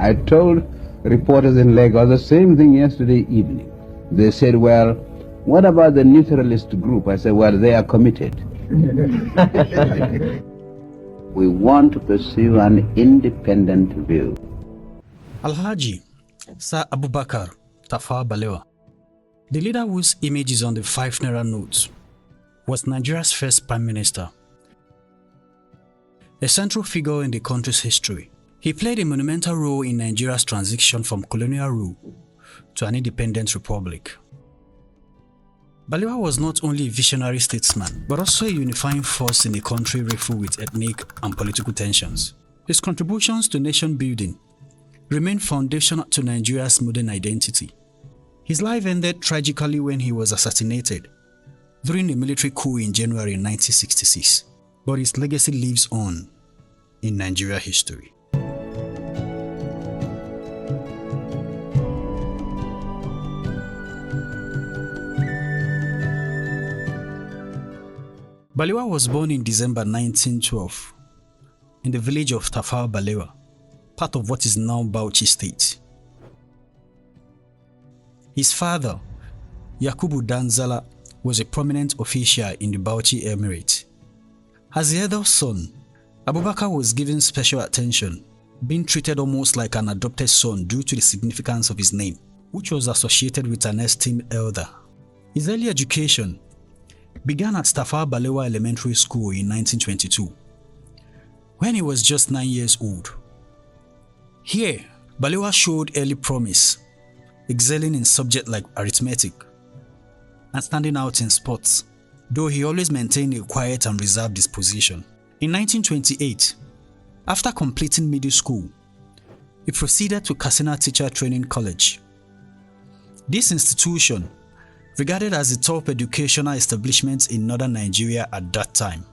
I told reporters in Lagos the same thing yesterday evening. They said, well, what about the neutralist group? I said, well, they are committed. We want to pursue an independent view. Alhaji Sir Abubakar Tafawa Balewa, the leader whose image is on the 5 naira note, was Nigeria's first prime minister. A central figure in the country's history, he played a monumental role in Nigeria's transition from colonial rule to an independent republic. Balewa was not only a visionary statesman, but also a unifying force in a country riddled with ethnic and political tensions. His contributions to nation building remain foundational to Nigeria's modern identity. His life ended tragically when he was assassinated during a military coup in January 1966, but his legacy lives on in Nigeria history. Balewa was born in December 1912 in the village of Tafawa Balewa, part of what is now Bauchi State. His father, Yakubu Danzala, was a prominent official in the Bauchi Emirate. As the elder son, Abubakar was given special attention, being treated almost like an adopted son due to the significance of his name, which was associated with an esteemed elder. His early education began at Tafawa Balewa Elementary School in 1922, when he was just 9 years old. Here, Balewa showed early promise, excelling in subjects like arithmetic and standing out in sports, though he always maintained a quiet and reserved disposition. In 1928, after completing middle school, he proceeded to Katsina Teacher Training College. This institution, regarded as the top educational establishment in northern Nigeria at that time,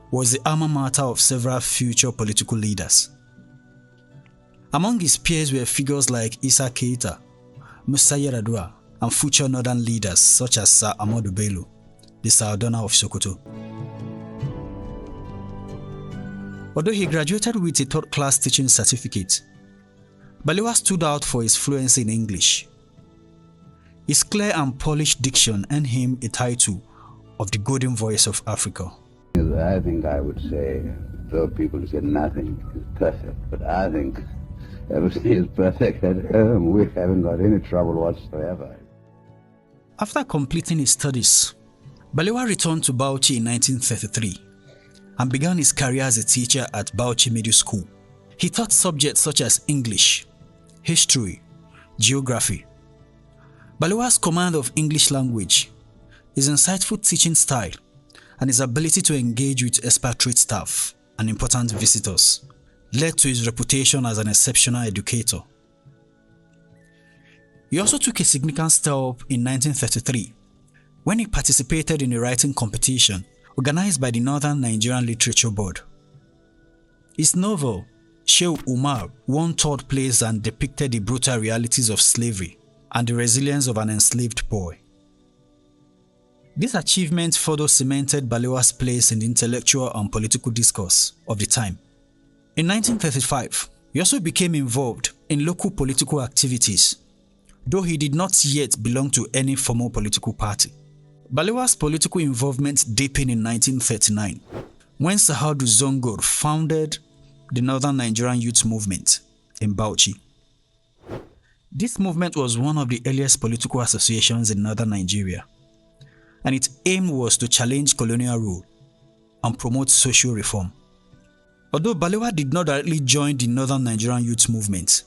was the alma mater of several future political leaders. Among his peers were figures like Isa Keita, Musa Yar'Adua, and future northern leaders such as Sir Ahmadu Bello, the Sardauna of Sokoto. Although he graduated with a third-class teaching certificate, Balewa stood out for his fluency in English. His clear and polished diction earned him a title of the Golden Voice of Africa. I think I would say, though people say nothing is perfect, but I think everything is perfect at home. We haven't got any trouble whatsoever. After completing his studies, Balewa returned to Bauchi in 1933 and began his career as a teacher at Bauchi Middle School. He taught subjects such as English, history, geography. Balewa's command of English language, his insightful teaching style, and his ability to engage with expatriate staff and important visitors led to his reputation as an exceptional educator. He also took a significant step up in 1933 when he participated in a writing competition organized by the Northern Nigerian Literature Board. His novel, Sheikh Umar, won third place and depicted the brutal realities of slavery and the resilience of an enslaved boy. This achievement further cemented Balewa's place in the intellectual and political discourse of the time. In 1935, he also became involved in local political activities, though he did not yet belong to any formal political party. Balewa's political involvement deepened in 1939, when Sahadu Zongor founded the Northern Nigerian Youth Movement in Bauchi. This movement was one of the earliest political associations in northern Nigeria, and its aim was to challenge colonial rule and promote social reform. Although Balewa did not directly join the Northern Nigerian Youth Movement,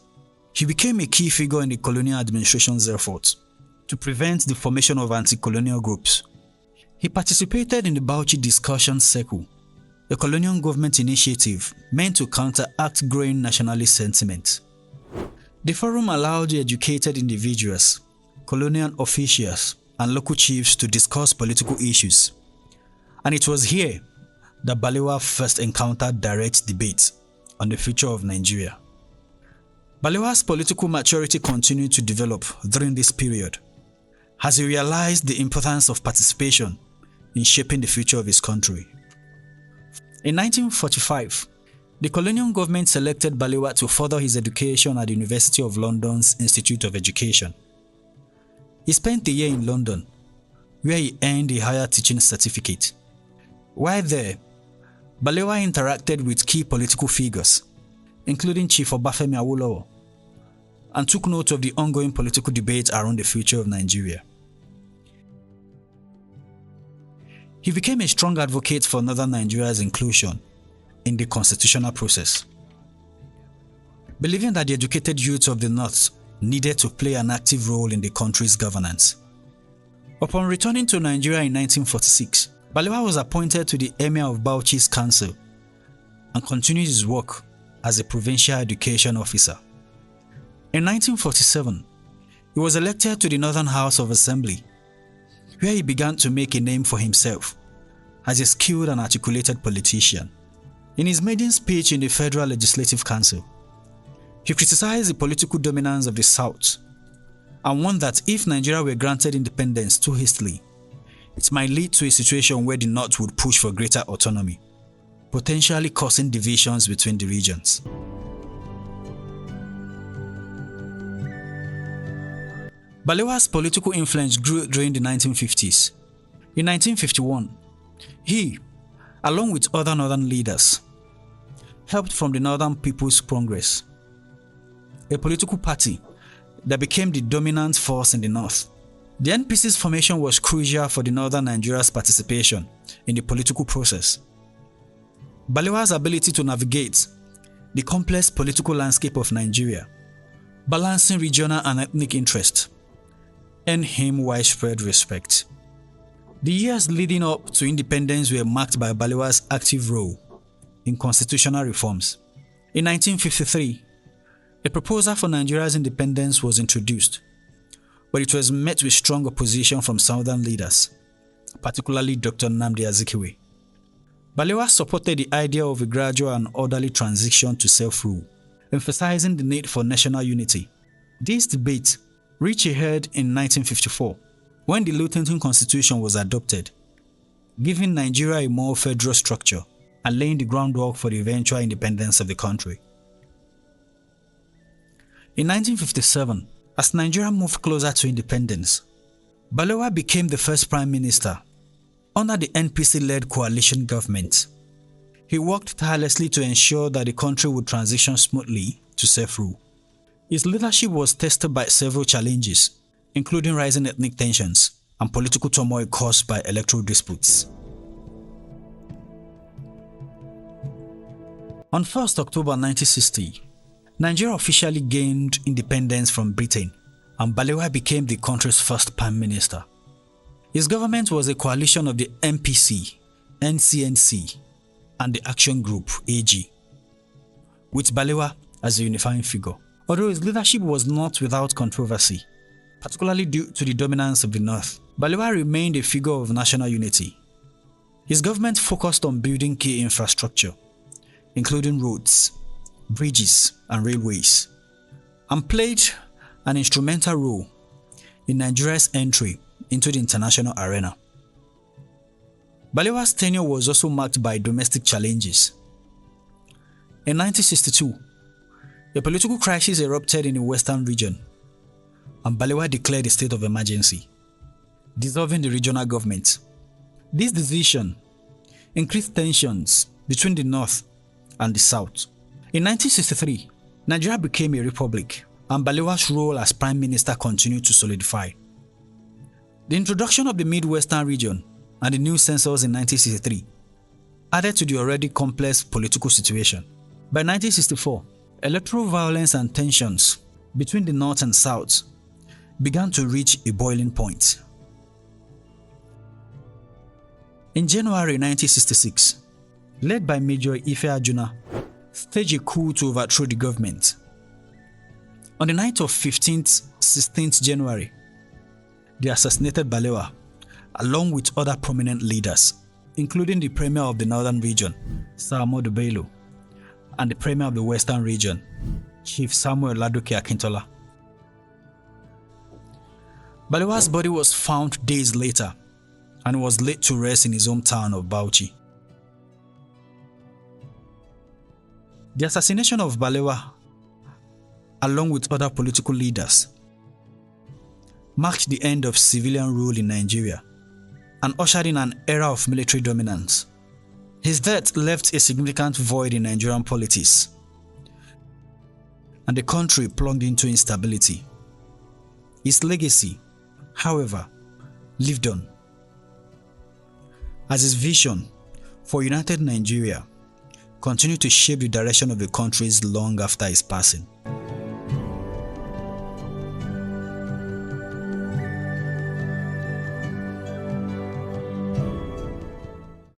he became a key figure in the colonial administration's efforts to prevent the formation of anti-colonial groups. He participated in the Bauchi Discussion Circle, a colonial government initiative meant to counteract growing nationalist sentiment. The forum allowed the educated individuals, colonial officials, and local chiefs to discuss political issues, and it was here that Balewa first encountered direct debate on the future of Nigeria. Balewa's political maturity continued to develop during this period, as he realized the importance of participation in shaping the future of his country. In 1945, The colonial government selected Balewa to further his education at the University of London's Institute of Education. He spent a year in London, where he earned a higher teaching certificate. While there, Balewa interacted with key political figures, including Chief Obafemi Awolowo, and took note of the ongoing political debate around the future of Nigeria. He became a strong advocate for Northern Nigeria's inclusion in the constitutional process, believing that the educated youth of the North needed to play an active role in the country's governance. Upon returning to Nigeria in 1946, Balewa was appointed to the Emir of Bauchi's council and continued his work as a provincial education officer. In 1947, he was elected to the Northern House of Assembly, where he began to make a name for himself as a skilled and articulated politician. In his maiden speech in the Federal Legislative Council, he criticized the political dominance of the South and warned that if Nigeria were granted independence too hastily, it might lead to a situation where the North would push for greater autonomy, potentially causing divisions between the regions. Balewa's political influence grew during the 1950s. In 1951, he, along with other northern leaders, helped from the Northern People's Congress, a political party that became the dominant force in the North. The NPC's formation was crucial for the Northern Nigeria's participation in the political process. Balewa's ability to navigate the complex political landscape of Nigeria, balancing regional and ethnic interests, earned him widespread respect. The years leading up to independence were marked by Balewa's active role in constitutional reforms. In 1953, a proposal for Nigeria's independence was introduced, but it was met with strong opposition from southern leaders, particularly Dr. Nnamdi Azikiwe. Balewa supported the idea of a gradual and orderly transition to self-rule, emphasizing the need for national unity. This debate reached a head in 1954 when the Lutheran Constitution was adopted, giving Nigeria a more federal structure and laying the groundwork for the eventual independence of the country. In 1957, as Nigeria moved closer to independence, Balewa became the first prime minister under the NPC-led coalition government. He worked tirelessly to ensure that the country would transition smoothly to self-rule. His leadership was tested by several challenges, including rising ethnic tensions and political turmoil caused by electoral disputes. On 1st October 1960, Nigeria officially gained independence from Britain, and Balewa became the country's first prime minister. His government was a coalition of the MPC, NCNC, and the Action Group, AG, with Balewa as a unifying figure. Although his leadership was not without controversy, particularly due to the dominance of the North, Balewa remained a figure of national unity. His government focused on building key infrastructure, including roads, bridges, and railways, and played an instrumental role in Nigeria's entry into the international arena. Balewa's tenure was also marked by domestic challenges. In 1962, a political crisis erupted in the western region, and Balewa declared a state of emergency, dissolving the regional government. This decision increased tensions between the North and the South. In 1963, Nigeria became a republic, and Balewa's role as prime minister continued to solidify. The introduction of the Midwestern region and the new census in 1963 added to the already complex political situation. By 1964, electoral violence and tensions between the North and South began to reach a boiling point. In January 1966, led by Major Ife Ajuna, staged a coup to overthrow the government. On the night of 16th January, they assassinated Balewa, along with other prominent leaders, including the Premier of the Northern Region, Sir Ahmadu Bello, and the Premier of the Western Region, Chief Samuel Ladoke Akintola. Balewa's body was found days later and was laid to rest in his hometown of Bauchi. The assassination of Balewa, along with other political leaders, marked the end of civilian rule in Nigeria and ushered in an era of military dominance. His death left a significant void in Nigerian politics, and the country plunged into instability. His legacy, however, lived on, as his vision for united Nigeria continued to shape the direction of the countries long after his passing.